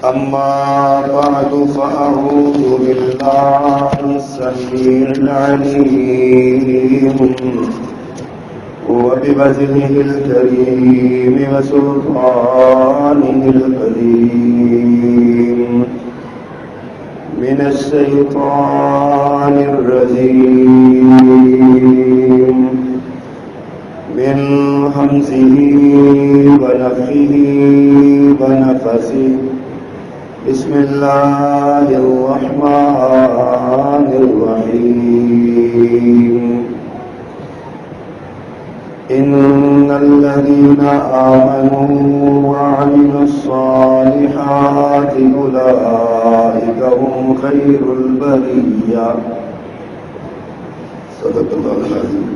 أما بعد فأعوذ بالله السميع العليم وبوجهه الكريم وسلطانه القديم من الشيطان الرجيم من همزه ونفخه ونفثه بسم الله الرحمن الرحيم إن الذين آمنوا وعملوا الصالحات أولئك هم خير البرية صدق الله العظيم.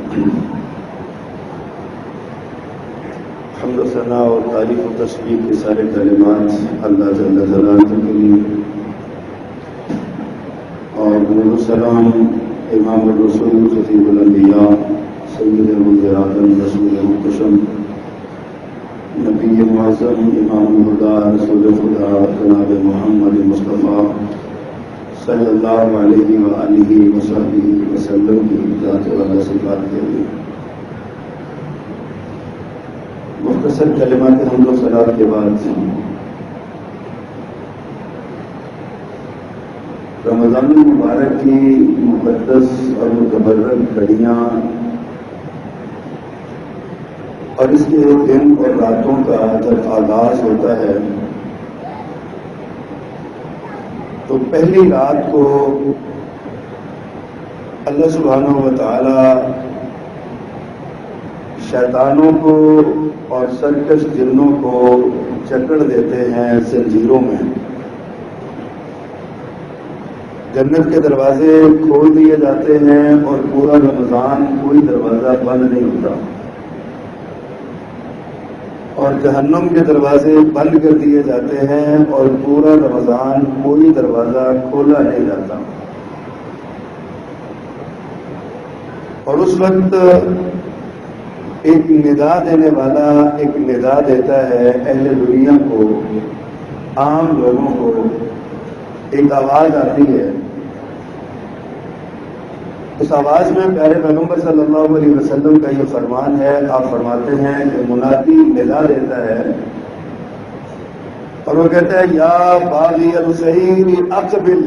حمد و ثنا اور تعریف و تسبیح کے سارے کلمات اللہ جل جلالہ کے لیے، اور درود و سلام امام الرسول خطیب الانبیاء سید العالم رسول محتشم نبی معظم امام الہدیٰ رسول خدا جناب محمد مصطفیٰ صلی اللہ علیہ وآلہ وصحبہ وسلم کی ذات والا صفات کے لیے مختصر کلمات حمد و ثنا کے بعد رمضان المبارک کی مقدس اور متبرک گھڑیاں اور اس کے دن اور راتوں کا جب آغاز ہوتا ہے تو پہلی رات کو اللہ سبحانہ و تعالی شیطانوں کو اور سرکش جنوں کو جکڑ دیتے ہیں زنجیروں میں، جنت کے دروازے کھول دیے جاتے ہیں اور پورا رمضان کوئی دروازہ بند نہیں ہوتا، اور جہنم کے دروازے بند کر دیے جاتے ہیں اور پورا رمضان کوئی دروازہ کھولا نہیں جاتا۔ اور اس وقت ایک ندا دینے والا ایک ندا دیتا ہے اہل دنیا کو، عام لوگوں کو ایک آواز آتی ہے۔ اس آواز میں پیارے پیغمبر صلی اللہ علیہ وسلم کا یہ فرمان ہے، آپ فرماتے ہیں کہ منادی ندا دیتا ہے اور وہ کہتا ہے یا باغی الخیر اقبل،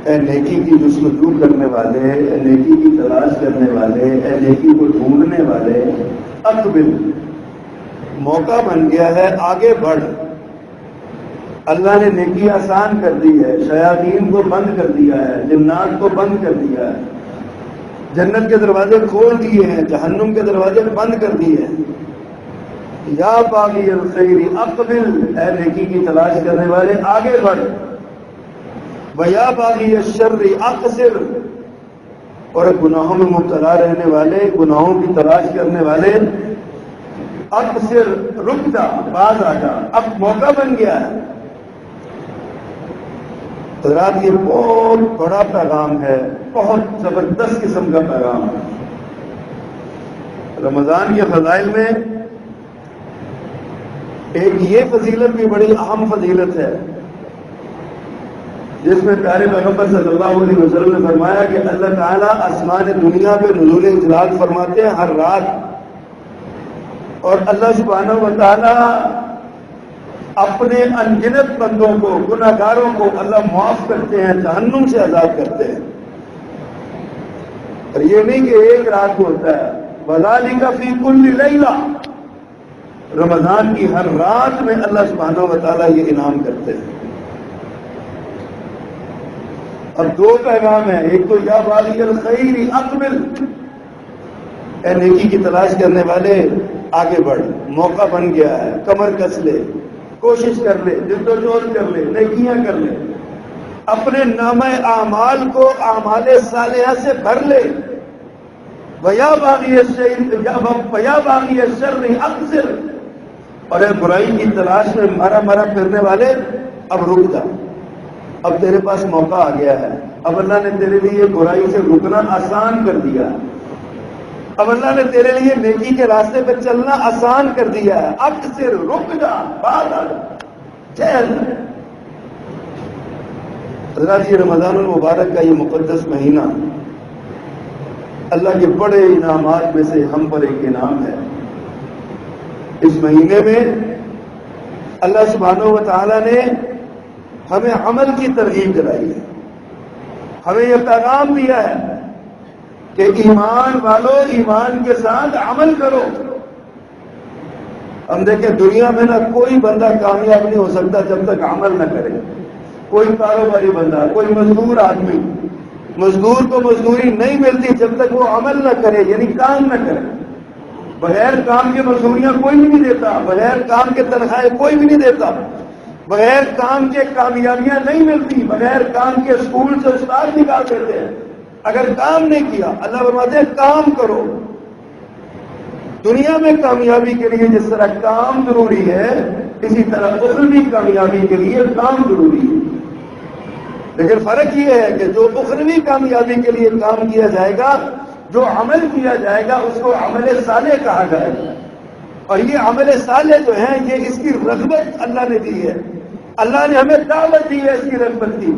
اے نیکی کی جستجو کرنے والے، اے نیکی کی تلاش کرنے والے، اے نیکی کو ڈھونڈنے والے، اقبل، موقع بن گیا ہے، آگے بڑھ۔ اللہ نے نیکی آسان کر دی ہے، شیاطین کو بند کر دیا ہے، جنات کو بند کر دیا ہے، جنت کے دروازے کھول دیے ہیں، جہنم کے دروازے بند کر دیے ہیں۔ یا باغی الخیر اقبل، اے نیکی کی تلاش کرنے والے آگے بڑھ۔ وَيَا بَاغِيَ الشَّرِّ اقصر، اور گناہوں میں مبتلا رہنے والے، گناہوں کی تلاش کرنے والے، اقصر، رک جا، باز آ جا، اب موقع بن گیا ہے۔ حضرات یہ بہت بڑا پیغام ہے، بہت زبردست قسم کا پیغام ہے۔ رمضان کے فضائل میں ایک یہ فضیلت بھی بڑی اہم فضیلت ہے، جس میں پیارے پیغمبر صلی اللہ علیہ وسلم نے فرمایا کہ اللہ تعالیٰ آسمان دنیا پہ نزول اجلال فرماتے ہیں ہر رات، اور اللہ سبحانہ و تعالیٰ اپنے انگنت بندوں کو، گناہگاروں کو اللہ معاف کرتے ہیں، جہنم سے آزاد کرتے ہیں۔ اور یہ نہیں کہ ایک رات کو ہوتا ہے، وَذَلِكَ فِي كُلِّ لَيْلَةٍ، رمضان کی ہر رات میں اللہ سبحانہ و تعالیٰ یہ انعام کرتے ہیں۔ اور دو پیغام ہیں، ایک تو یا باغی الخیر اقبل، اے نیکی کی تلاش کرنے والے آگے بڑھ، موقع بن گیا ہے، کمر کس لے، کوشش کر لے، جد و جہد کر لے، نیکیاں کر لے، اپنے نامہ اعمال کو اعمال صالحہ سے بھر لے۔ وَيَا بَاغِيَ الشَّرِّ اقصر، اور اے برائی کی تلاش میں مرا مرا پھرنے والے اب رک جا، اب تیرے پاس موقع آ گیا ہے، اب اللہ نے تیرے لیے برائی سے رکنا آسان کر دیا ہے، اب اللہ نے تیرے لیے نیکی کے راستے پہ چلنا آسان کر دیا ہے، اب صرف رک جا، بعد آ جا، چین. حضرات یہ رمضان المبارک کا یہ مقدس مہینہ اللہ کے بڑے انعامات میں سے ہم پر ایک انعام ہے. اس مہینے میں اللہ سبحانہ و تعالیٰ نے ہمیں عمل کی ترغیب دلائی ہے. ہمیں یہ پیغام دیا ہے کہ ایمان والو ایمان کے ساتھ عمل کرو. ہم دیکھیں دنیا میں نہ کوئی بندہ کامیاب نہیں ہو سکتا جب تک عمل نہ کرے. کوئی کاروباری بندہ، کوئی مزدور آدمی، مزدور کو مزدوری نہیں ملتی جب تک وہ عمل نہ کرے، یعنی کام نہ کرے. بغیر کام کے مزدوریاں کوئی بھی نہیں دیتا، بغیر کام کے تنخواہیں کوئی بھی نہیں دیتا، بغیر کام کے کامیابیاں نہیں ملتی، بغیر کام کے اسکول سے استاد نکال دیتے ہیں اگر کام نہیں کیا. اللہ فرماتے ہیں کام کرو. دنیا میں کامیابی کے لیے جس طرح کام ضروری ہے، اسی طرح اخروی کامیابی کے لیے کام ضروری ہے. لیکن فرق یہ ہے کہ جو اخروی کامیابی کے لیے کام کیا جائے گا، جو عمل کیا جائے گا، اس کو عمل صالح کہا جائے گا. اور یہ عمل صالح جو ہے یہ اس کی رغبت اللہ نے دی ہے. اللہ نے ہمیں دعوت دی ہے اس کی رغبت کی.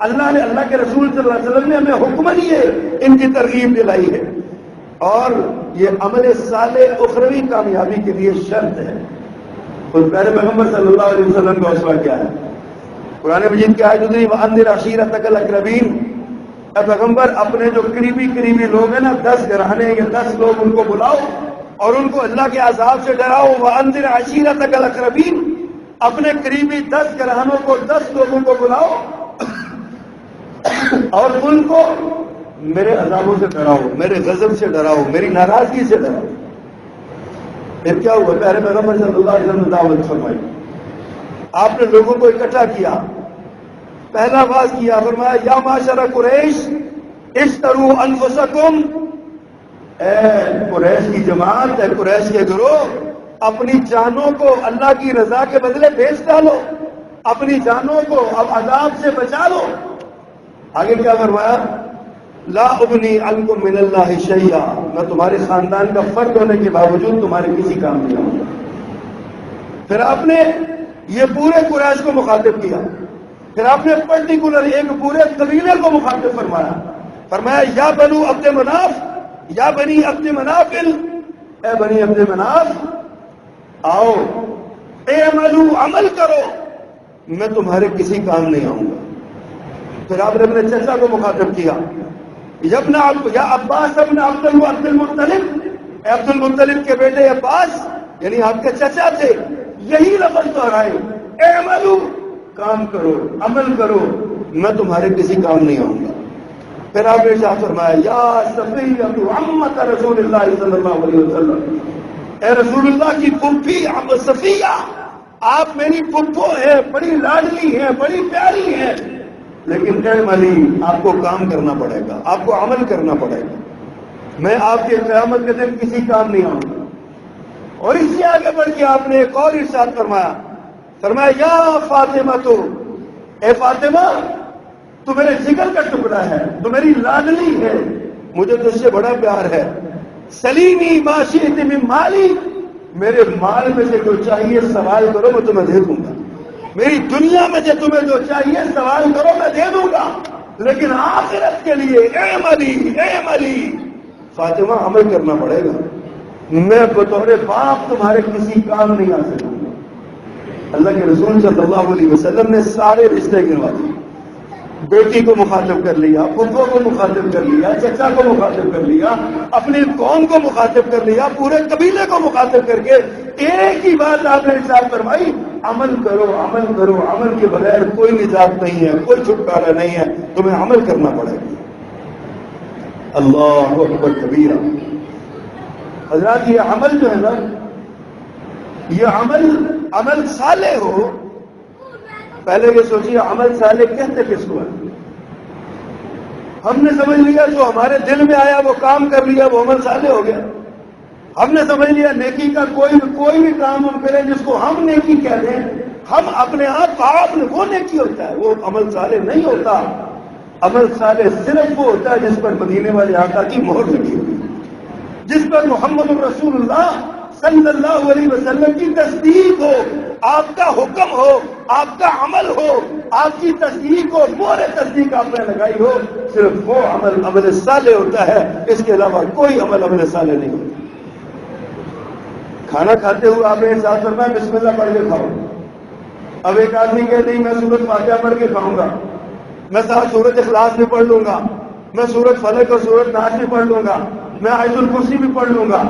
اللہ کے رسول صلی اللہ علیہ وسلم نے ہمیں حکم دیے، ان کی ترغیب دلائی ہے. اور یہ عمل صالح اخروی کامیابی کے لیے شرط ہے. اور پیارے پیغمبر صلی اللہ علیہ وسلم کا اسوہ کیا ہے؟ قرآن مجید کی آیت اتری وَأَنذِرْ عَشِيرَتَكَ الْأَقْرَبِينَ. اے پیغمبر اپنے جو قریبی لوگ ہیں نا، 10 گھرانے یا 10 لوگ، ان کو بلاؤ اور ان کو اللہ کے عذاب سے ڈراؤ. وَأَنذِرْ عَشِيرَتَكَ الْأَقْرَبِينَ. اپنے قریبی 10 گھرانوں کو، 10 لوگوں کو بلاؤ اور ان کو میرے عذابوں سے ڈراؤ، میرے غضب سے ڈراؤ، میری ناراضگی سے ڈراؤ. پھر کیا ہوا؟ پیارے پیغمبر صلی اللہ علیہ وسلم نے دعوت فرمائی. آپ نے لوگوں کو اکٹھا کیا، پہلا آواز کیا، فرمایا یا معاشر قریش اشتروا انفسکم. اے قریش کی جماعت، اے قریش کے گروہ، اپنی جانوں کو اللہ کی رضا کے بدلے بیچ ڈالو، اپنی جانوں کو اب عذاب سے بچا لو. آگے کیا فرمایا؟ لا اغنی عنکم من اللہ شیئا. میں تمہارے خاندان کا فرد ہونے کے باوجود تمہارے کسی کام نہیں آؤں گا. پھر آپ نے یہ پورے قریش کو مخاطب کیا. پھر آپ نے پرٹیکولر ایک پورے قبیلے کو مخاطب فرمایا یا بنو عبد مناف، یا بنی عبد مناف، اے بنی عبد مناف آؤ، اعملوا، عمل کرو، میں تمہارے کسی کام نہیں آؤں گا. پھر آپ نے اپنے چچا کو مخاطب کیا، یا عباس ابن عبد المطلب، اے عبد المطلب کے بیٹے عباس، یعنی آپ کے چچا تھے، یہی لفظ دہرائے، اعملوا، کام کرو، عمل کرو، میں تمہارے کسی کام نہیں آؤں گا. پھر آپ نے ارشاد فرمایا یا صفیہ عمۃ رسول اللہ صلی اللہ علیہ وسلم، اے رسول اللہ کی پھوپھی صفیہ، آپ میری پھپھو ہیں، بڑی لاڈلی ہیں، بڑی پیاری ہیں، لیکن اے علی آپ کو کام کرنا پڑے گا، آپ کو عمل کرنا پڑے گا. میں آپ کے قیامت کے دن کسی کام نہیں آؤں گا. اور اس سے آگے بڑھ کے آپ نے ایک اور ارشاد فرمایا یا فاطمہ، تو اے فاطمہ، تو میرے جگر کا ٹکڑا ہے، تو میری لاڈلی ہے، مجھے تجھ سے بڑا پیار ہے. سلینی ما شئت من مالی، میرے مال میں سے جو چاہیے سوال کرو میں تمہیں دے دوں گا. میری دنیا میں سے تمہیں جو چاہیے سوال کرو میں دے دوں گا، لیکن آخرت کے لیے اے علی فاطمہ عمل کرنا پڑے گا. میں بطور باپ تمہارے کسی کام نہیں آ سکوں گا. اللہ کے رسول صلی اللہ علیہ وسلم نے سارے رشتے گنوا دیے. بیٹی کو مخاطب کر لیا، پھپھو کو مخاطب کر لیا، چچا کو مخاطب کر لیا، اپنی قوم کو مخاطب کر لیا، پورے قبیلے کو مخاطب کر کے ایک ہی بات آپ نے ارشاد فرمائی، عمل کرو، عمل کرو، عمل کے بغیر کوئی نجات نہیں ہے، کوئی چھٹکارا نہیں ہے، تمہیں عمل کرنا پڑے گا. اللہ اکبر کبیرہ. حضرات یہ عمل جو ہے نا، یہ عمل صالح ہو. پہلے یہ سوچیے عمل صالح کہتے کس کو ہے؟ ہم نے سمجھ لیا جو ہمارے دل میں آیا وہ کام کر لیا وہ عمل صالح ہو گیا. ہم نے سمجھ لیا نیکی کا کوئی بھی کام ہم کریں جس کو ہم نیکی کہہ دیں، ہم اپنے آپ وہ نیکی ہوتا ہے، وہ عمل صالح نہیں ہوتا. عمل صالح صرف وہ ہوتا ہے جس پر مدینے والے آقا کی مہر لگی ہوئی، جس پر محمد رسول اللہ صلی اللہ علیہ وسلم کی تصدیق ہو، آپ کا حکم ہو، آپ کا عمل ہو، آپ کی تصدیق ہو، مہر تصدیق آپ نے لگائی ہو، صرف وہ عمل عمل صالح ہوتا ہے، اس کے علاوہ کوئی عمل عمل صالح نہیں ہوتا۔ کھانا کھاتے ہوئے آپ نے ساتھ فرمایا بسم اللہ پڑھ کے کھاؤ۔ اب ایک آدمی کہ نہیں میں سورۃ فاتحہ پڑھ کے کھاؤں گا، میں ساتھ سورۃ اخلاص بھی پڑھ لوں گا، میں سورۃ فلق اور سورۃ ناس بھی پڑھ لوں گا، میں آیت الکرسی بھی پڑھ لوں گا۔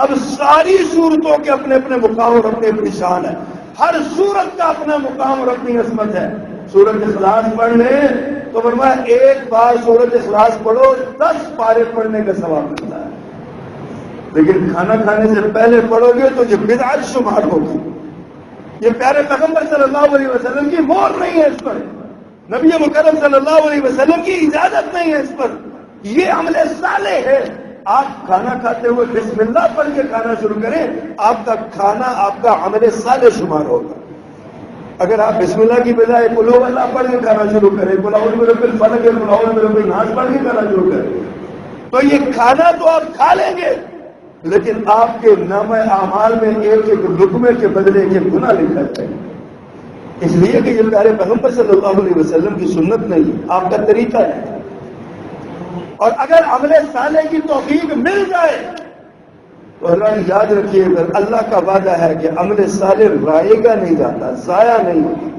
اب ساری سورتوں کے اپنے اپنے مقام اور اپنی اپنی شان ہے، ہر سورت کا اپنا مقام اور اپنی عظمت ہے۔ سورۃ اخلاص پڑھ لیں تو فرمایا ایک بار سورۃ اخلاص پڑھو 10 پارے پڑھنے کا ثواب ملتا ہے، لیکن کھانا کھانے سے پہلے پڑھو گے تو یہ بدعت شمار ہوگی۔ یہ پیارے پیغمبر صلی اللہ علیہ وسلم کی مہر نہیں ہے اس پر، نبی مکرم صلی اللہ علیہ وسلم کی اجازت نہیں ہے اس پر، یہ عمل صالح ہے۔ آپ کھانا کھاتے ہوئے بسم اللہ پڑھ کے کھانا شروع کریں، آپ کا کھانا آپ کا عمل صالح شمار ہوگا۔ اگر آپ بسم اللہ کی بجائے قل هو اللہ پڑھ کے کھانا شروع کریں، قل اعوذ برب الفلق قل اعوذ برب الناس پڑھ کے کھانا شروع کریں، تو یہ کھانا تو آپ کھا لیں گے، لیکن آپ کے نامہ اعمال میں ایک ایک لقمے کے بدلے ایک گناہ لکھا جائے گا، اس لیے کہ یہ پیارے پیغمبر صلی اللہ علیہ وسلم کی سنت نہیں، آپ کا طریقہ ہے۔ اور اگر عمل صالح کی توفیق مل جائے تو اللہ یاد رکھیے اگر اللہ کا وعدہ ہے کہ عمل صالح رائے گا نہیں جاتا، ضائع نہیں ہوتا۔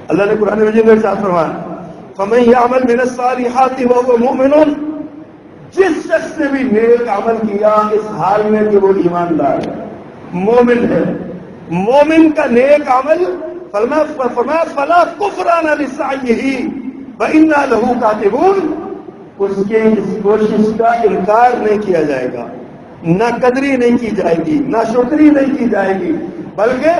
اللہ نے قرآن مجید میں ارشاد فرمایا فَمَن يَعْمَلْ مِنَ الصَّالِحَاتِ وَهُوَ مُؤْمِنٌ، جس شخص نے بھی نیک عمل کیا اس حال میں کہ وہ ایماندار ہے، مومن ہے، مومن کا نیک عمل فرمایا فَلَا كُفْرَانَ لِسَعْيِهِ وَإِنَّا لَهُ كَاتِبُونَ، اس کے اس کوشش کا انکار نہیں کیا جائے گا، نہ قدری نہیں کی جائے گی، نہ شکری نہیں کی جائے گی، بلکہ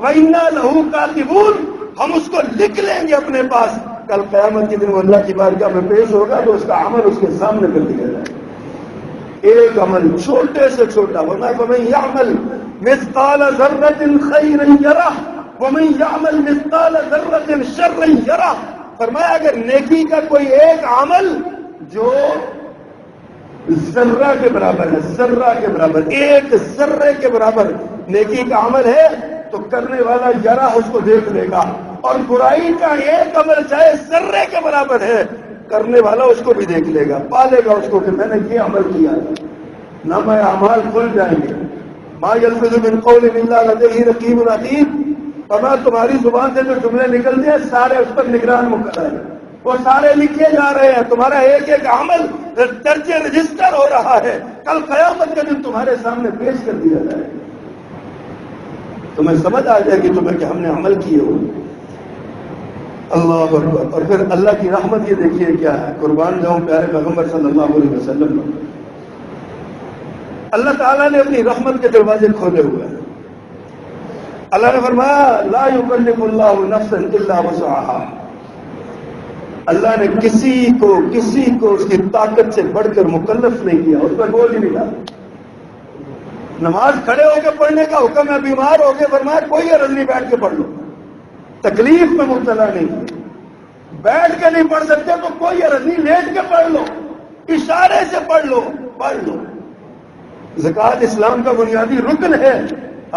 وَإِنَّا لَهُ كَاتِبُونَ، ہم اس کو لکھ لیں گے اپنے پاس، کل قیامت کے دن وہ اللہ کی بارگاہ میں پیش ہوگا تو اس کا عمل اس کے سامنے کر دیا جائے گا، ایک عمل چھوٹے سے چھوٹا، ورنہ فَمَن يَعْمَلْ مِثْقَالَ ذَرَّةٍ خَيْرًا يَرَهُ وَمَن يَعْمَلْ مِثْقَالَ ذَرَّةٍ شَرًّا يَرَهُ، فرمایا اگر نیکی کا کوئی ایک عمل جو ذرہ کے برابر ہے، ذرہ کے برابر، ایک ذرے کے برابر نیکی کا عمل ہے تو کرنے والا یرا اس کو دیکھ لے گا، اور برائی کا ایک عمل چاہے ذرے کے برابر ہے کرنے والا اس کو بھی دیکھ لے گا، پالے گا اس کو کہ میں نے یہ عمل کیا ہے، نامہ اعمال کھل جائیں گے۔ ما یلفظ من قول الا لدیہ رقیب عتید، فرمایا تمہاری زبان سے جو جملے نکلتے ہیں سارے اس پر نگران مقرر ہیں، وہ سارے لکھے جا رہے ہیں، تمہارا ایک ایک عمل درج رجسٹر ہو رہا ہے، کل قیامت کے دن تمہارے سامنے پیش کر دیا جائے گا، تمہیں سمجھ آ جائے گی تمہیں کہ ہم نے عمل کیے ہو۔ اللہ اکبر۔ اور پھر اللہ کی رحمت یہ دیکھیے کیا ہے، قربان جاؤں پیارے پیغمبر صلی اللہ علیہ وسلم، اللہ تعالیٰ نے اپنی رحمت کے دروازے کھولے ہوئے ہیں۔ اللہ نے فرمایا لا یکلف اللہ نفسا الا وسعها، اللہ نے کسی کو اس کی طاقت سے بڑھ کر مکلف نہیں کیا، اس پر بوجھ نہیں ڈالا۔ نماز کھڑے ہو کے پڑھنے کا حکم ہے، بیمار ہو کے فرمایا کوئی عرض نہیں بیٹھ کے پڑھ لو، تکلیف میں مبتلا نہیں، بیٹھ کے نہیں پڑھ سکتے تو کوئی عرض نہیں، لیٹ کے پڑھ لو، اشارے سے پڑھ لو، پڑھ لو۔ زکوٰۃ اسلام کا بنیادی رکن ہے،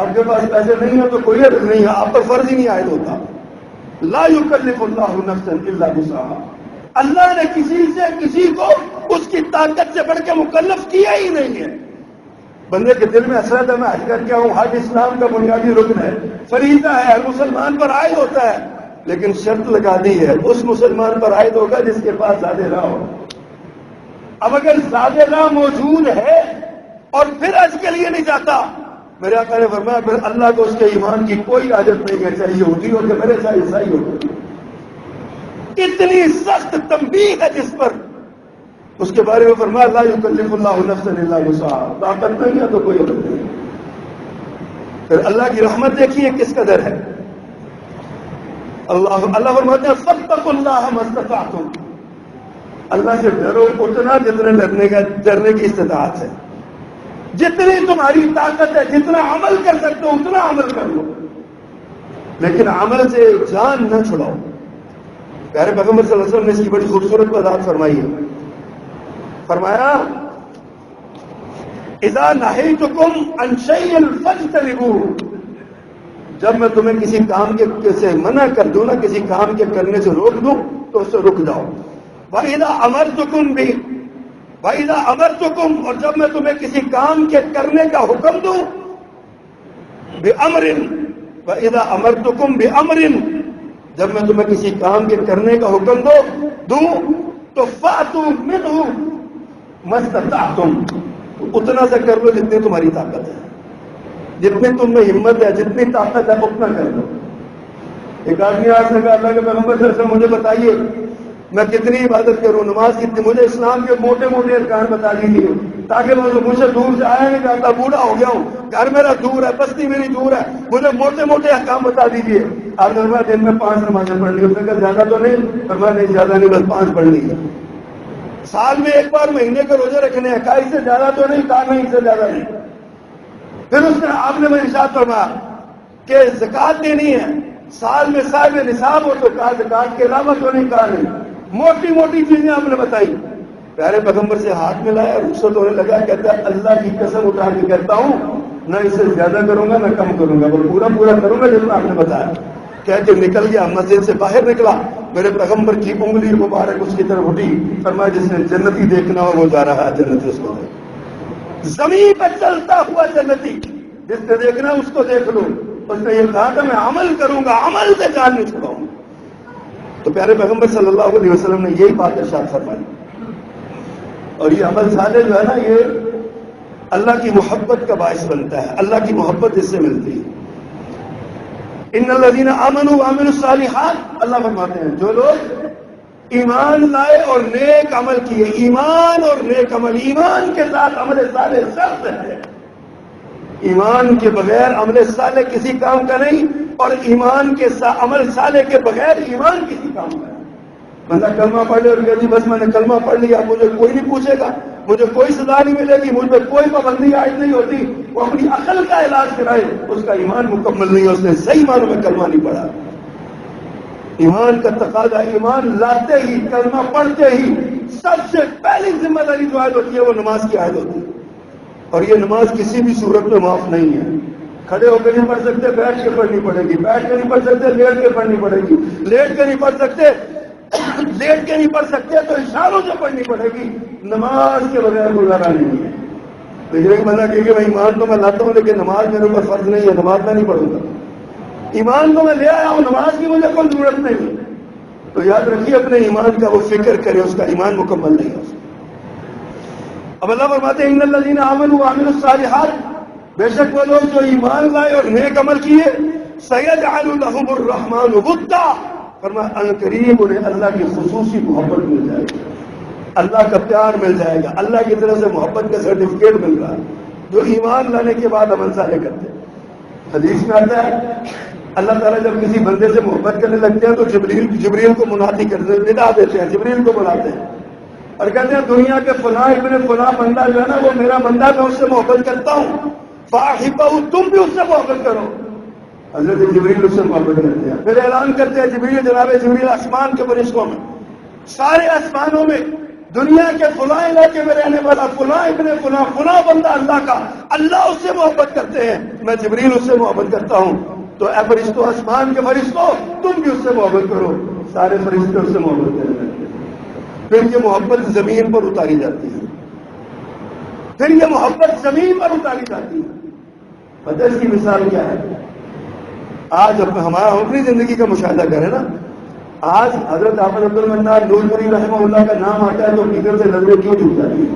آپ کے پاس پیسے نہیں ہیں تو کوئی عرض نہیں ہے، آپ پر فرض ہی نہیں عائد ہوتا۔ لا یکلف اللہ نفسا الا وسعها، اللہ نے کسی کو اس کی طاقت سے بڑھ کے مکلف کیا ہی نہیں ہے۔ بندے کے دل میں حسرت ہے میں حج کر کے آؤں، حج اسلام کا بنیادی رکن ہے، فریضہ ہے، ہر مسلمان پر عائد ہوتا ہے، لیکن شرط لگا دی ہے اس مسلمان پر عائد ہوگا جس کے پاس زیادہ راہ ہو۔ اب اگر زیادہ راہ موجود ہے اور پھر حج کے لیے نہیں جاتا، میرے آقا نے فرمایا پھر اللہ کو اس کے ایمان کی کوئی عادت نہیں ہے، چاہے یہودی ہو کہ میرے چاہے عیسائی ہو۔ اتنی سخت تنبیہ ہے جس پر، اس کے بارے میں فرمایا لا یکلف اللہ نفسا الا وسعها، طاقت نہیں ہے تو کوئی عادت نہیں۔ پھر اللہ کی رحمت دیکھیے کس قدر ہے، اللہ فرماتے ہیں فاتقوا اللہ ما استطعتم، اللہ سے ڈرو اتنا جتنے ڈرنے کی استطاعت ہے، جتنی تمہاری طاقت ہے، جتنا عمل کر سکتے ہو اتنا عمل کر لو، لیکن عمل سے جان نہ چھڑاؤ۔ پیارے پیغمبر صلی اللہ علیہ وسلم نے اس کی بڑی خوبصورت وضاحت فرمائی ہے، فرمایا اذا نہیتکم عن شیء فاجتنبوہ، جب میں تمہیں کسی کام کے سے منع کر دوں نا، کسی کام کے کرنے سے روک دوں تو اس سے رک جاؤ. وَإِذَا أَمَرْتُكُمْ وَإِذَا أَمَرْتُكُمْ، اور جب میں تمہیں کسی کام کے کرنے کا حکم دوں، بِأَمْرٍ وَإِذَا أَمَرْتُكُمْ بِأَمْرٍ، جب میں تمہیں کسی کام کے کرنے کا حکم دوں تو فَأْتُوا مِنْهُ مَا اسْتَطَعْتُمْ، اتنا سے کر لو جتنی تمہاری طاقت ہے، جتنی تم میں ہمت ہے، جتنی طاقت ہے اتنا کر لو. ایک آدمی آج نے کہا اللہ کے پیغمبر صلی اللہ علیہ وسلم مجھے بتائیے میں کتنی عبادت کروں، نماز کتنی، مجھے اسلام کے موٹے موٹے ارکان بتا دیجیے تاکہ میں مجھ سے دور سے آیا نہیں کرتا، بوڑھا ہو گیا ہوں، گھر میرا دور ہے، بستی میری دور ہے، مجھے موٹے موٹے احکام بتا دیجیے. آپ نے فرمایا دن میں 5 نمازیں پڑھ لی. اس نے کہا زیادہ تو نہیں؟ فرمایا نہیں زیادہ نہیں، بس 5 پڑھ لی. سال میں ایک بار مہینے کے روزے رکھنے ہیں، کہا اس سے زیادہ تو نہیں؟ کہا نہیں اس سے زیادہ نہیں. پھر اس نے آپ نے مجھے ارشاد فرمایا کہ زکات دینی ہے، سال میں صاحب نصاب ہو تو کہا زکات کے علاوہ تو نہیں؟ کہا نہیں. موٹی موٹی چیزیں آپ نے بتائی. پیارے پیغمبر سے ہاتھ ملایا، رخصت ہونے لگا، کہتا ہے اللہ کی قسم اٹھا کے کہتا ہوں نہ اس سے زیادہ کروں گا نہ کم کروں گا، اور پورا پورا کروں گا جتنا آپ نے بتایا. کہہ کے نکل گیا، مسجد سے باہر نکلا، میرے پیغمبر کی انگلی مبارک اس کی طرف اٹھی، فرمایا جس نے جنتی دیکھنا ہو وہ جا رہا ہے جنتی، اس کو دیکھ. زمین پہ چلتا ہوا جنتی، جس نے دیکھنا اس کو دیکھ لو. اس نے یہ کہا کہ میں عمل کروں گا، عمل سے جان نہیں چھڑاؤں. تو پیارے پیغمبر صلی اللہ علیہ وسلم نے یہی بات ارشاد فرمائی. اور یہ عمل صالح جو ہے نا، یہ اللہ کی محبت کا باعث بنتا ہے، اللہ کی محبت اس سے ملتی ہے. ان الذین آمنوا وعملوا الصالحات، اللہ فرماتے ہیں جو لوگ ایمان لائے اور نیک عمل کیے. ایمان اور نیک عمل، ایمان کے ساتھ عمل صالح شرط ہے. ایمان کے بغیر عمل صالح کسی کام کا نہیں، اور ایمان کے ساتھ عمل صالح کے بغیر ایمان کسی کام کا نہیں. بندہ کلمہ پڑھ لے اور کہ جی بس میں نے کلمہ پڑھ لیا، مجھے کوئی نہیں پوچھے گا، مجھے کوئی سزا نہیں ملے گی، مجھ پہ کوئی پابندی عائد نہیں ہوتی، وہ اپنی عقل کا علاج کرائے، اس کا ایمان مکمل نہیں ہے، اس نے صحیح معنوں میں کلمہ نہیں پڑھا. ایمان کا تقاضا، ایمان لاتے ہی، کلمہ پڑھتے ہی سب سے پہلی ذمہ داری جو عائد ہوتی ہے وہ نماز کی عائد ہوتی ہے. اور یہ نماز کسی بھی صورت میں معاف نہیں ہے. کھڑے ہو کے نہیں پڑھ سکتے، بیٹھ کے پڑھنی پڑے گی. بیٹھ کے نہیں پڑھ سکتے، لیٹ کے پڑھنی پڑے گی. لیٹ کے نہیں پڑھ سکتے، لیٹ کے نہیں پڑھ سکتے تو اشاروں سے پڑھنی پڑے گی. نماز کے بغیر گزارا نہیں ہے. تو یہ بندہ کہ میں ایمان تو میں لاتا ہوں لیکن نماز میرے اوپر فرض نہیں ہے، نماز میں نہیں پڑھوں گا. ایمان تو میں لے آیا ہوں، نماز کی مجھے کوئی ضرورت نہیں. تو یاد رکھیے اپنے ایمان کا وہ فکر کرے، اس کا ایمان مکمل نہیں ہے. اب اللہ فرماتے ہیں ان الذین آمنوا وعملوا الصالحات، بے شک وہ لوگ جو ایمان لائے اور نیک عمل کیے، سیجعل لهم الرحمن ودا، فرمایا ان قریب انہیں اللہ کی خصوصی محبت مل جائے گی، اللہ کا پیار مل جائے گا، اللہ کی طرف سے محبت کا سرٹیفکیٹ مل رہا ہے جو ایمان لانے کے بعد عمل صالح کرتے ہیں. حدیث میں آتا ہے اللہ تعالیٰ جب کسی بندے سے محبت کرنے لگتے ہیں تو جبریل کو منادی کرتے ہیں، ندا دیتے ہیں، جبریل کو بلاتے ہیں اور کہتے ہیں دنیا کے فلاں ابن فلاں بندہ جو ہے نا وہ میرا بندہ، میں اس سے محبت کرتا ہوں، فاحبہ، تم بھی اس سے محبت کرو. حضرت جبریل اس سے محبت کرتے ہیں. پھر اعلان کرتے ہیں جبریل، جناب جبریل آسمان کے فرشتوں میں، سارے آسمانوں میں، دنیا کے فلاں علاقے میں رہنے والا فلاں ابن فلاں فلاں بندہ اللہ کا، اللہ اس سے محبت کرتے ہیں، میں جبریل اس سے محبت کرتا ہوں. تو اے فرشتوں، آسمان کے فرشتوں، تم بھی اس سے محبت کرو. سارے فرشتے اس سے محبت کرنے لگتے ہیں. پھر یہ محبت زمین پر اتاری جاتی ہے، پھر یہ محبت زمین پر اتاری جاتی ہے. پتہ اس کی مثال کیا ہے؟ آج ہمارا اپنی زندگی کا مشاہدہ کریں نا، آج حضرت احمد عبد المنان نور پوری رحمہ اللہ کا نام آتا ہے تو فکر سے نظریں کیوں جھک جاتی ہیں؟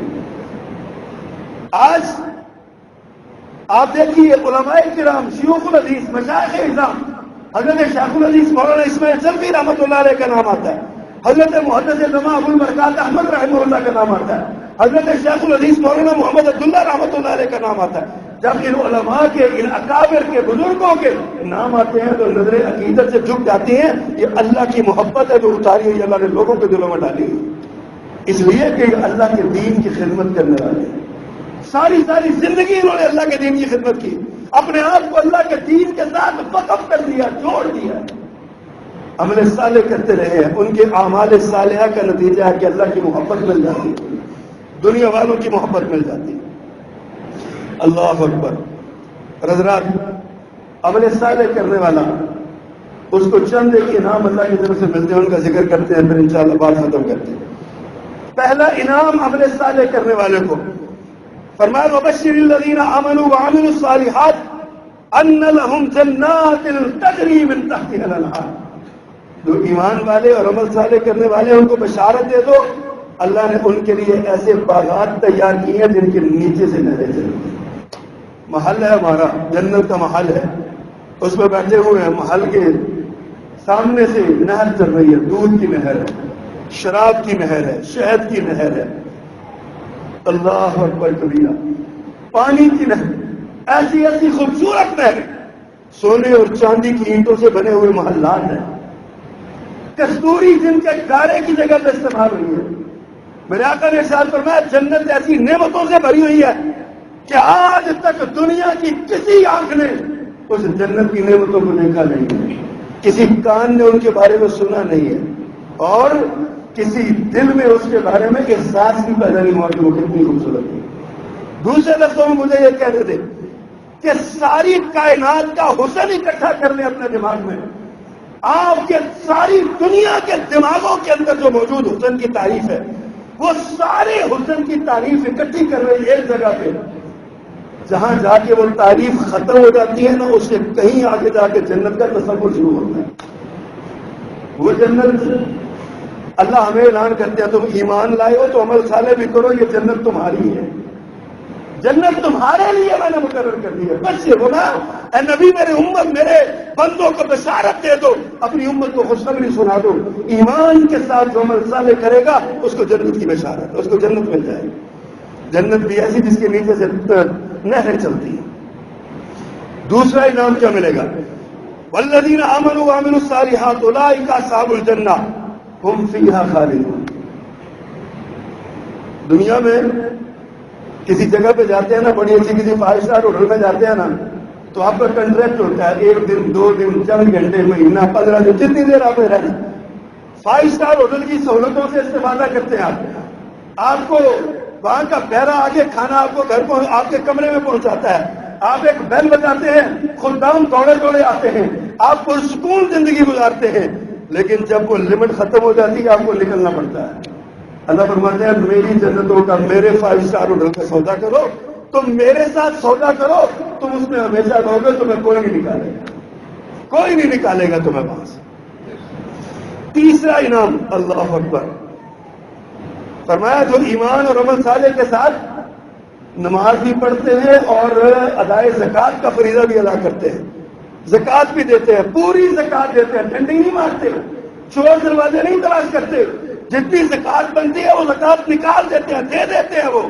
آج آپ دیکھیے علماء کرام، شیوخ الحدیث، مشایخ اعظام، حضرت شیخ الحدیث مولانا اسماعیل چلوی رحمۃ اللہ علیہ کا نام آتا ہے، حضرت محدث جماع ابو البرکات احمد رحمہ اللہ کا نام آتا ہے، حضرت شیخ الحدیث مولانا محمد عبداللہ رحمۃ اللہ علیہ کا نام آتا ہے. جب ان علماء کے، ان اکابر کے، بزرگوں کے نام آتے ہیں تو نظریں عقیدت سے جھک جاتی ہیں. یہ اللہ کی محبت ہے جو اتاری ہوئی اللہ نے لوگوں کے دلوں میں ڈالی ہوئی، اس لیے کہ یہ اللہ کے دین کی خدمت کرنے والے ہیں. ساری زندگی انہوں نے اللہ کے دین کی خدمت کی، اپنے آپ کو اللہ کے دین کے ساتھ وقف کر دیا، جوڑ دیا، عمل صالح کرتے رہے ہیں. ان کے اعمال صالحہ کا نتیجہ ہے کہ اللہ کی محبت مل جاتی ہے، دنیا والوں کی محبت مل جاتی ہے. اللہ اکبر. حضرات عمل صالح کرنے والا، اس کو چند ایک انعام اللہ کی طرف سے ملتے ہیں، ان کا ذکر کرتے ہیں، پھر انشاءاللہ بات ختم کرتے ہیں۔ پہلا انعام عمل صالح کرنے والے کو فرمایا وبشر الذین آمنوا وعملوا الصالحات ان لهم جنات تجری من تحتها الانہار، جو ایمان والے اور عمل صالح کرنے والے ہیں ان کو بشارت دے دو، اللہ نے ان کے لیے ایسے باغات تیار کیے ہیں جن کے نیچے سے نہریں چلتی ہیں۔ محل ہے ہمارا، جنت کا محل ہے، اس میں بیٹھے ہوئے ہیں، محل کے سامنے سے نہر چل رہی ہے، دودھ کی نہر ہے، شراب کی نہر ہے، شہد کی نہر ہے، اللہ اکبر کبیرہ، پانی کی نہر، ایسی ایسی خوبصورت نہر، سونے اور چاندی کی اینٹوں سے بنے ہوئے محلات ہیں، کستوری جن کے گارے کی جگہ پہ استعمال ہوئی ہے۔ میرے آقا نے ارشاد فرمایا جنت ایسی نعمتوں سے بھری ہوئی ہے کہ آج تک دنیا کی کسی آنکھ نے اس جنت کی نعمتوں کو دیکھا نہیں ہے، کسی کان نے ان کے بارے میں سنا نہیں ہے، اور کسی دل میں اس کے بارے میں احساس بھی پیدا نہیں ہوا کہ وہ کتنی خوبصورت ہے۔ دوسرے لفظوں میں مجھے یہ کہہ دے کہ ساری کائنات کا حسن اکٹھا کر لیں اپنے دماغ میں، آپ کے ساری دنیا کے دماغوں کے اندر جو موجود حسن کی تعریف ہے، وہ سارے حسن کی تعریف اکٹھی کر رہی ایک جگہ پہ، جہاں جا کے وہ تعریف ختم ہو جاتی ہے نا، اس سے کہیں آگے جا کے جنت کا تصور شروع ہوتا ہے۔ وہ جنت اللہ ہمیں اعلان کرتے ہیں تم ایمان لائے ہو تو عمل صالح بھی کرو، یہ جنت تمہاری ہے، جنت تمہارے لیے میں نے مقرر کر دی ہے۔ بس یہ ہونا اے نبی میرے امت میرے بندوں کو بشارت دے دو، اپنی امت کو خوشخبری سنا دو، ایمان کے ساتھ جو عمل صالح کرے گا اس کو جنت کی بشارت، اس کو جنت مل جائے گی، جنت بھی ایسی جس کے نیچے سے نہریں چلتی ہیں۔ دوسرا انعام کیا ملے گا؟ والذین آمنوا وعملوا الصالحات اولئک اصحاب الجنہ ہم فیہا خالدون۔ دنیا میں کسی جگہ پہ جاتے ہیں نا، بڑی اچھی کسی 5 اسٹار ہوٹل میں جاتے ہیں نا، تو آپ کا کنٹریکٹ ہوتا ہے 1 دن 2 دن 4 گھنٹے مہینہ 15 دن، جتنی دیر آپ نے رہنا۔ 5 اسٹار ہوٹل کی سہولتوں سے استفادہ کرتے ہیں آپ کو وہاں کا پہرا آگے کھانا آپ کو گھر کو آپ کے کمرے میں پہنچاتا ہے، آپ ایک بیل بجاتے ہیں، خدام دوڑے دوڑے آتے ہیں، آپ پرسکون زندگی گزارتے ہیں، لیکن جب وہ لمٹ ختم ہو جاتی ہے آپ کو نکلنا پڑتا ہے۔ اللہ فرماتے ہیں میری جنتوں کا، میرے 5 اسٹار ہوٹل کا سودا کرو، تم میرے ساتھ سودا کرو، تم اس میں ہمیشہ رہو گے، تمہیں کوئی نہیں نکالے گا، کوئی نہیں نکالے گا تمہیں وہاں سے۔ تیسرا انعام، اللہ اکبر، فرمایا جو ایمان اور عمل صالح کے ساتھ نماز بھی پڑھتے ہیں اور ادائے زکوٰۃ کا فریضہ بھی ادا کرتے ہیں، زکوٰۃ بھی دیتے ہیں، پوری زکوٰۃ دیتے ہیں، ڈنڈی نہیں مارتے، چور دروازے نہیں تلاش کرتے، جتنی زکوٰۃ بنتی ہے وہ زکوٰۃ نکال دیتے ہیں، دے دیتے ہیں وہ۔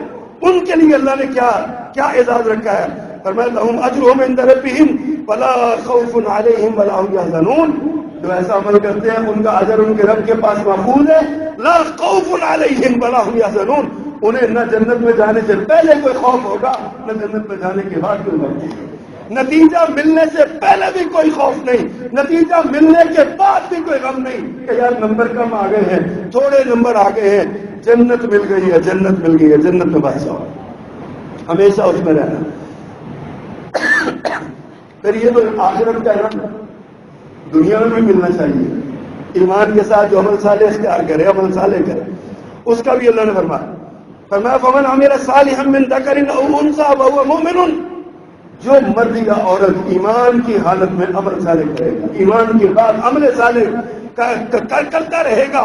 ان کے لیے اللہ نے کیا اعزاز رکھا ہے، فرمایا لہم اجرہم عند ربہم ولا خوف علیہم ولا ہم یحزنون، جو ایسا عمل کرتے ہیں ان کا اجر ان کے رب کے پاس محفوظ ہے، لا خوف علیہم ولا ہم یحزنون، انہیں نہ جنت میں جانے سے پہلے کوئی خوف ہوگا، نہ جنت میں جانے کے بعد کوئی غم ہوگا۔ نتیجہ ملنے سے پہلے بھی کوئی خوف نہیں، نتیجہ ملنے کے بعد بھی کوئی غم نہیں کہ یار نمبر کم آ گئے ہیں، تھوڑے نمبر آ گئے ہیں، جنت مل گئی ہے، جنت مل گئی ہے، جنت میں بس جاؤ، ہمیشہ اس میں رہنا۔ پھر یہ تو آخرت کا ہے، دنیا میں بھی ملنا چاہیے، ایمان کے ساتھ جو عمل صالح اختیار کرے، عمل صالح کرے، اس کا بھی اللہ نے فرمایا فمن عمل صالحا من ذکر او انثى وهو مؤمن، جو مرد یا عورت ایمان کی حالت میں عمل صالح کرے گا، ایمان کے بعد عمل صالح کرتا رہے گا،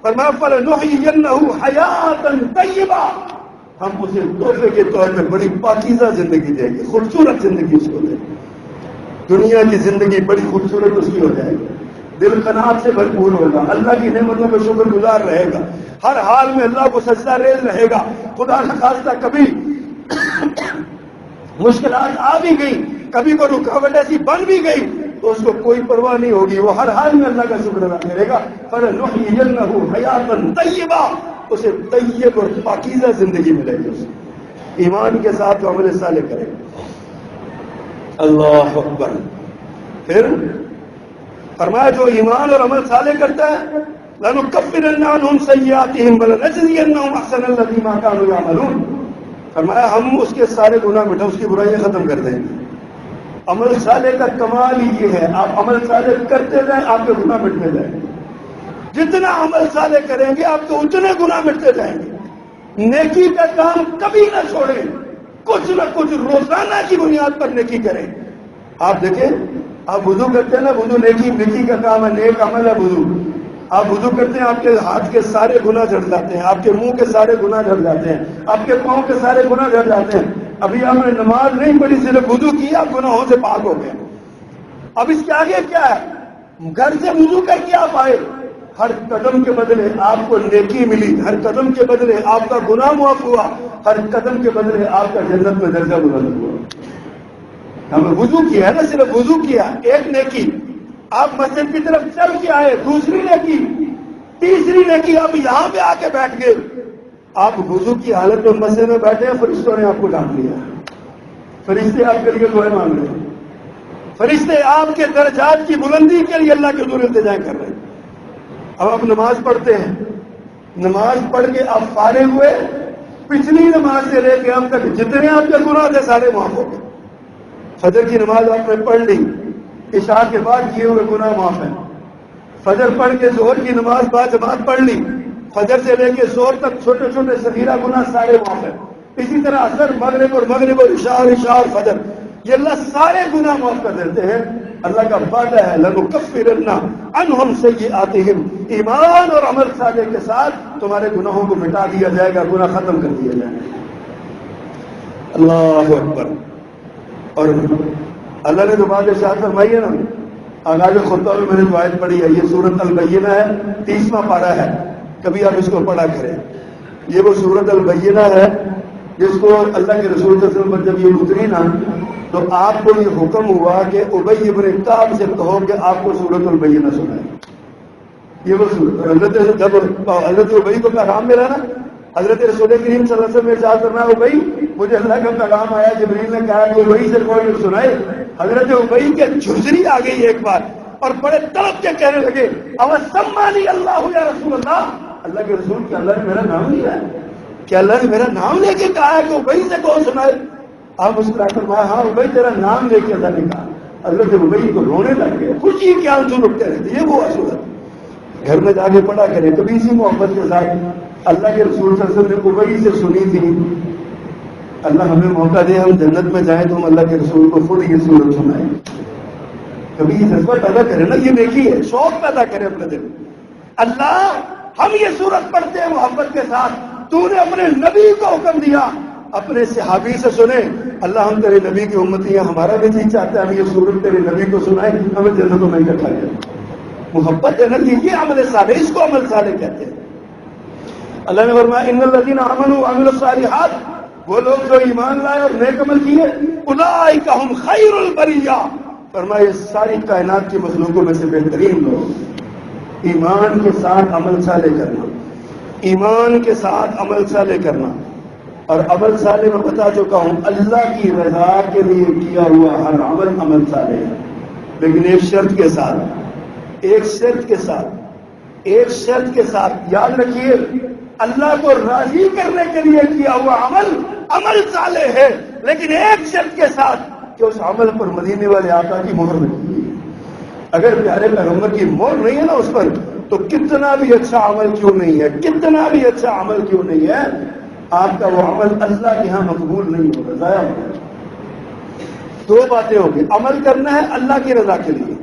فرمایا فلنحيينه حیاتا طیبہ، ہم اسے تحفے کے طور پہ بڑی پاکیزہ زندگی دیں گے، خوبصورت زندگی اس کو دیں گے، دنیا کی زندگی بڑی خوبصورت اس کی ہو جائے گی، دل قناعت سے بھرپور ہوگا، اللہ کی نعمتوں پہ شکر گزار رہے گا، ہر حال میں اللہ کو سجدہ ریز رہے گا، خدا نخواستہ کبھی مشکلات آ بھی گئی، کبھی کوئی رکاوٹ ایسی بن بھی گئی تو اس کو کوئی پرواہ نہیں ہوگی، وہ ہر حال میں اللہ کا شکر ادا کرے گا، فَلَنُحْيِيَنَّهُ حَيَاةً طَيِّبَةً، اسے طیب اور پاکیزہ زندگی ملے گی، اسے ایمان کے ساتھ عمل صالح کرے گا۔ اللہ اکبر۔ پھر فرمایا جو ایمان اور عمل صالح کرتا ہے لَنُكَفِّرَنَّ عَنْهُمْ سَيِّئَاتِهِمْ وَلَنَجْزِيَنَّهُمْ أَحْسَنَ الَّذِي مَا كَانُوا يَعْمَلُونَ، فرمایا ہم اس کے سارے گناہ مٹھا، اس کی برائیاں ختم کر دیں گے، عمل صالح کا کمال ہی یہ ہے، آپ عمل صالح کرتے جائیں آپ کے گناہ مٹتے جائیں گے، جتنا عمل صالح کریں گے آپ کے اتنے گناہ مٹتے جائیں گے۔ نیکی کا کام کبھی نہ چھوڑیں، کچھ نہ کچھ روزانہ کی بنیاد پر نیکی کریں۔ آپ دیکھیں، آپ وضو کرتے ہیں نا، وضو نیکی کا کام ہے، نیک عمل ہے وضو۔ آپ وضو کرتے ہیں، آپ کے ہاتھ کے سارے گناہ جھڑ جاتے ہیں، آپ کے منہ کے سارے گناہ جھڑ جاتے ہیں، آپ کے پاؤں کے سارے گناہ جھڑ جاتے ہیں۔ ابھی آپ نے نماز نہیں پڑھی، صرف وضو کیا، آپ گناہوں سے پاک ہو گئے۔ اب اس کے آگے کیا ہے؟ گھر سے وضو کر کے آپ آئے، ہر قدم کے بدلے آپ کو نیکی ملی، ہر قدم کے بدلے آپ کا گناہ معاف ہوا، ہر قدم کے بدلے آپ کا جنت میں درجہ بلند ہوا۔ ہمیں وضو کیا ہے نا، صرف وضو کیا، ایک نیکی۔ آپ مسجد کی طرف چل کے آئے، دوسری نیکی، تیسری نیکی آپ یہاں پہ آ کے بیٹھ گئے۔ آپ وضو کی حالت میں مسجد میں بیٹھے ہیں، فرشتوں نے آپ کو ڈانٹ لیا، فرشتے آپ کے لیے دعائیں مانگ رہے ہیں، فرشتے آپ کے درجات کی بلندی کے لیے اللہ کے حضور التجا کر رہے ہیں۔ اب آپ نماز پڑھتے ہیں، نماز پڑھ کے آپ فارغ ہوئے، پچھلی نماز سے لے کے اب تک جتنے آپ کے گناہ تھے سارے معاف ہو گئے۔ فجر کی نماز آپ نے پڑھ لی، عشاء کے بعد کیے ہوئے گناہ معاف ہیں۔ فجر پڑھ کے ظہر کی نماز بعد جماعت پڑھ لی، فجر سے لے کے ظہر تک چھوٹے چھوٹے صغیرہ گناہ سارے معاف ہیں۔ اسی طرح عصر، مغرب اور عشاء اور فجر، یہ اللہ سارے گناہ معاف کر دیتے ہیں۔ اللہ کا وعدہ ہے لَنُكَفِّرَنَّ عَنْهُمْ سَيِّئَاتِهِمْ، ایمان اور عمل صالح کے ساتھ تمہارے گناہوں کو مٹا دیا جائے گا، گناہ ختم کر دیا جائے گا۔ اللہ اکبر۔ اور اللہ نے تو بات ارشاد فرمائی ہے نا، آغاز خطبہ میں نے جو آیت پڑھی ہے، یہ سورۃ البینہ ہے، 30واں پارہ ہے، کبھی آپ اس کو پڑھا کریں۔ یہ وہ سورۃ البینہ ہے جس کو اللہ کے رسول صلی اللہ علیہ وسلم پر جب یہ اتری نا تو آپ کو یہ حکم ہوا کہ ابی ابن کعب سے کہو کہ آپ کو سورۃ البینہ سنائے۔ یہ وہ سورۃ، جب حضرت ابی کو پیغام ملا نا، حضرت رسول کریم صلی اللہ علیہ وسلم نے ارشاد فرمایا ابی مجھے اللہ کا پیغام آیا، جبریل نے کہا کہ ابی سے کوئی سنائے۔ حضرت ابی کے جھجری آ گئی ایک بار اور بڑے تڑپ کے کہنے لگے اوسمانی اللہ یا رسول اللہ، اللہ کے رسول کہ اللہ نے میرا نام لیا ہے، کہ اللہ نے میرا نام لے کے کہا ہے کہ ابی سے کون سنائے؟ آپ اس طرح فرمایا ہاں ابی تیرا نام لے کے اللہ نے کہا۔ حضرت ابی کو رونے لگ گئے، خوشی کے آنسو رکتے رہتے۔ یہ وہ صورت گھر میں جا کے پڑھا کریں، کبھی اسی محبت کے ساتھ اللہ کے رسول صلی اللہ علیہ وسلم نے ابی سے سنی تھی۔ اللہ ہمیں موقع دے ہم جنت میں جائیں تو ہم اللہ کے رسول کو خود یہ سورت سنائیں، کبھی یہ جذبہ پیدا کریں نا، یہ نیکی ہے، شوق پیدا کریں اپنے دل میں۔ اللہ ہم یہ سورت پڑھتے ہیں محبت کے ساتھ، تو نے اپنے نبی کو حکم دیا، اپنے صحابی سے سنے، اللہ ہم تیرے نبی کی امتی ہیں، ہمارا بھی جی چاہتا ہے ہم یہ سورت تیرے نبی کو سنائیں، ہمیں جنتوں میں اکٹھا کریں۔ محبت ہے نا، یہ عمل صالح، اس کو عمل صالح کہتے ہیں۔ اللہ نے فرمایا ان الذین آمنوا وعملوا الصالحات، وہ لوگ جو ایمان لائے اور نیک عمل کیے، اولئک ھم خیر البریہ، فرمایا ساری کائنات کی مخلوقوں میں سے بہترین لوگ۔ ایمان کے ساتھ عمل صالح کرنا، ایمان کے ساتھ عمل صالح کرنا، اور عمل صالح میں بتا چکا ہوں اللہ کی رضا کے لیے کیا ہوا ہر عمل عمل صالح ہے، لیکن ایک شرط کے ساتھ، ایک شرط کے ساتھ، ایک شرط کے ساتھ، یاد رکھیے اللہ کو راضی کرنے کے لیے کیا ہوا عمل عمل صالح ہے، لیکن ایک شرط کے ساتھ کہ اس عمل پر مدینے والے آقا کی مہر لگی ہے۔ اگر پیارے پیغمبر کی مہر نہیں ہے نا اس پر، تو کتنا بھی اچھا عمل کیوں نہیں ہے، کتنا بھی اچھا عمل کیوں نہیں ہے، آپ کا وہ عمل اللہ کے ہاں مقبول نہیں ہوگا، ضائع ہوگا۔ دو باتیں ہوگی، عمل کرنا ہے اللہ کی رضا کے لیے،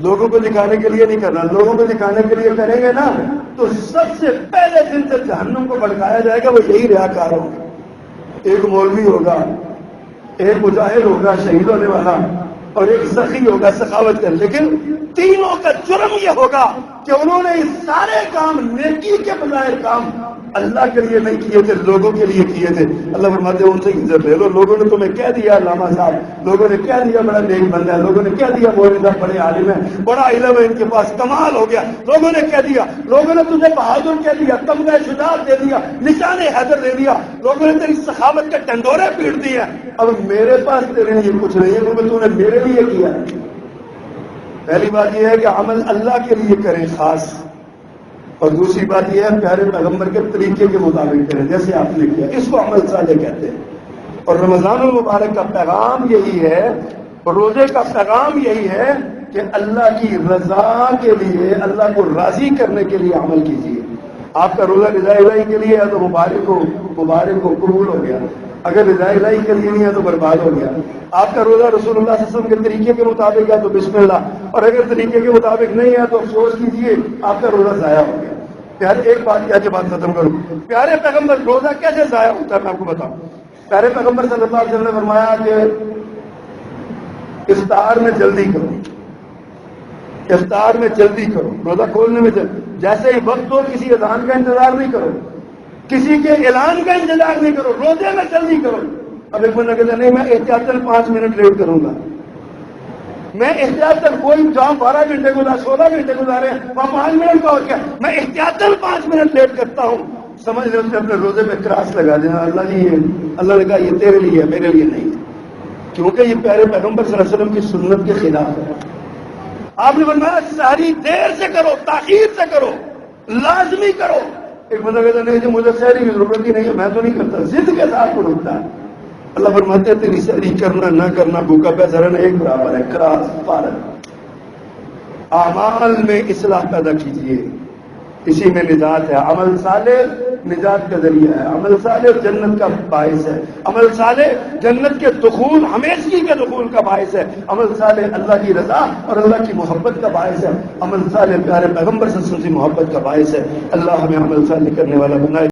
لوگوں کو دکھانے کے لیے نہیں کرنا۔ لوگوں کو دکھانے کے لیے کریں گے نا تو سب سے پہلے دن سے جہنم کو بھڑکایا جائے گا، وہ یہی ریاکار ہوگا۔ ایک مولوی ہوگا، ایک مجاہد ہوگا شہید ہونے والا، اور ایک سخی ہوگا سخاوت کر، لیکن تینوں کا جرم یہ ہوگا کہ انہوں نے اس سارے کام نیکی کے بظاہر کام اللہ کے لیے نہیں کیے تھے، لوگوں کے لیے کیے تھے۔ اللہ فرماتے ہیں ان سے عزت لے لو، لوگوں نے تمہیں کہہ دیا علامہ صاحب، لوگوں نے کہہ دیا بڑا نیک بندہ ہے، لوگوں نے کہہ دیا مولوی صاحب بڑے عالم ہیں، بڑا علم ہے ان کے پاس، کمال ہو گیا، لوگوں نے کہہ دیا، لوگوں نے تجھے بہادر کہہ دیا، تمغہ شجاعت دے دیا، نشان حیدر دے دیا، لوگوں نے تیری سخاوت کے ڈنڈورے پیٹ دیے، اب میرے پاس تیرے لیے کچھ نہیں ہے کیونکہ تو نے میرے لیے کیا ہے۔ پہلی بات یہ ہے کہ عمل اللہ کے لیے کریں خاص، اور دوسری بات یہ ہے پیارے پیغمبر کے طریقے کے مطابق کریں جیسے آپ نے کیا، اس کو عمل صالح کہتے ہیں۔ اور رمضان المبارک کا پیغام یہی ہے، روزے کا پیغام یہی ہے کہ اللہ کی رضا کے لیے، اللہ کو راضی کرنے کے لیے عمل کیجیے۔ آپ کا روزہ رضا الہی کے لیے ہے تو مبارک ہو، قبول ہو گیا۔ اگر رضا الہی کے لیے نہیں ہے تو برباد ہو گیا۔ آپ کا روزہ رسول اللہ صلی اللہ علیہ وسلم کے طریقے کے مطابق ہے تو بسم اللہ، اور اگر طریقے کے مطابق نہیں ہے تو افسوس کیجیے، آپ کا روزہ ضائع ہو گیا۔ پیارے ایک بات کیا کہ بات ختم کروں، پیارے پیغمبر روزہ کیسے ضائع ہوتا ہے میں آپ کو بتاؤں۔ پیارے پیغمبر صلی اللہ علیہ وسلم نے فرمایا کہ افطار میں جلدی کرو، افطار میں جلدی کرو، روزہ کھولنے میں جیسے ہی وقت ہو کسی اذان کا انتظار نہیں کرو، کسی کے اعلان کا انتظار نہیں کرو، روزے میں جلدی کرو۔ اب ایک بندہ کہتا نہیں میں احتیاطاً 5 منٹ لیٹ کروں گا، میں احتیاطاً، کوئی جہاں 12 گھنٹے گزارے 16 گھنٹے گزارے وہاں 5 منٹ کا ہو کیا، میں احتیاطاً 5 منٹ لیٹ کرتا ہوں، سمجھ لیں اس نے اپنے روزے پہ کراس لگا دینا، اللہ جی اللہ نے کہا یہ تیرے لیے ہے میرے لیے نہیں، کیونکہ یہ پیارے پیغمبر صلی اللہ علیہ وسلم کی سنت کے خلاف ہے۔ آپ نے فرمایا سحری دیر سے کرو، تاخیر سے کرو، لازمی کرو۔ ایک بندہ کہتا نہیں جی مجھے سحری کی ضرورت ہی نہیں ہے، میں تو نہیں کرتا، ضد کے ساتھ کو رکتا ہے۔ اللہ فرماتے ہیں تیری سحری کرنا نہ کرنا بھوکا پیسہ رہنا ایک برابر ہے، کراس فارغ۔ اعمال میں اصلاح پیدا کیجیے، اسی میں نجات ہے۔ عمل صالح نجات کا ذریعہ ہے، عمل صالح جنت کا باعث ہے، عمل صالح جنت کے دخول، ہمیشگی کے دخول کا باعث ہے، عمل صالح اللہ کی رضا اور اللہ کی محبت کا باعث ہے، عمل صالح پیارے پیغمبر صلی اللہ علیہ وسلم کی محبت کا باعث ہے۔ اللہ ہمیں عمل صالح کرنے والا بنائے۔